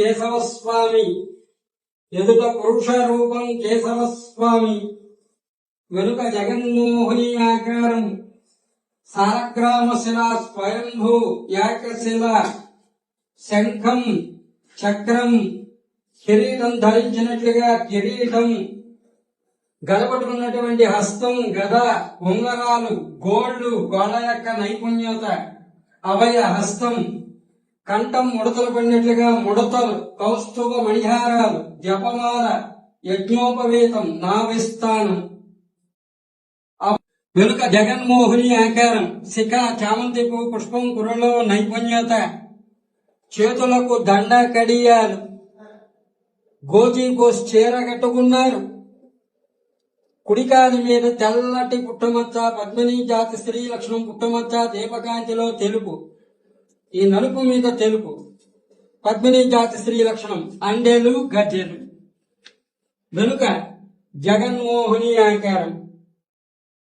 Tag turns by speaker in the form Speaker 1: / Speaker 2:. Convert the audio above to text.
Speaker 1: కేశవస్వామి, ఎదుట పురుష రూపం కేశవస్వామి, వెనుక జగన్మోహిని ఆకారం, సాలగ్రామ శిల స్వయంభూ ఏకశిల, శంఖం చక్రం కిరీటం ధరించినట్లుగా కిరీటం, గడపట్టుకున్నటువంటి హస్తం గద, ఉంగరాలు, గోళ్లు, గోడ యొక్క నైపుణ్యత, అభయ హస్తం, కంఠం ముడతలు పడినట్లుగా ముడతలు, కౌస్తుభ మణిహారాలు, జపమాల, యజ్ఞోపవేతం, నావిస్థానం, వెనుక జగన్మోహిని ఆకారం, శిఖ చామంతి పువ్వు పుష్పం కురలో నైపుణ్యత, చేతులకు దండ కడియాలు, గోజీకోస్ చీర కట్టుకున్నారు, కుడికాలి మీద తెల్లటి పుట్టమచ్చ, పద్మిని జాతి స్త్రీ లక్షణం పుట్టమచ్చ, దీపకాంతిలో తెలుపు, ఈ నలుపు మీద తెలుపు, పద్మిని జాతి స్త్రీ లక్షణం, అండెలు గజ్జెలు, వెనుక జగన్మోహిని ఆకారం,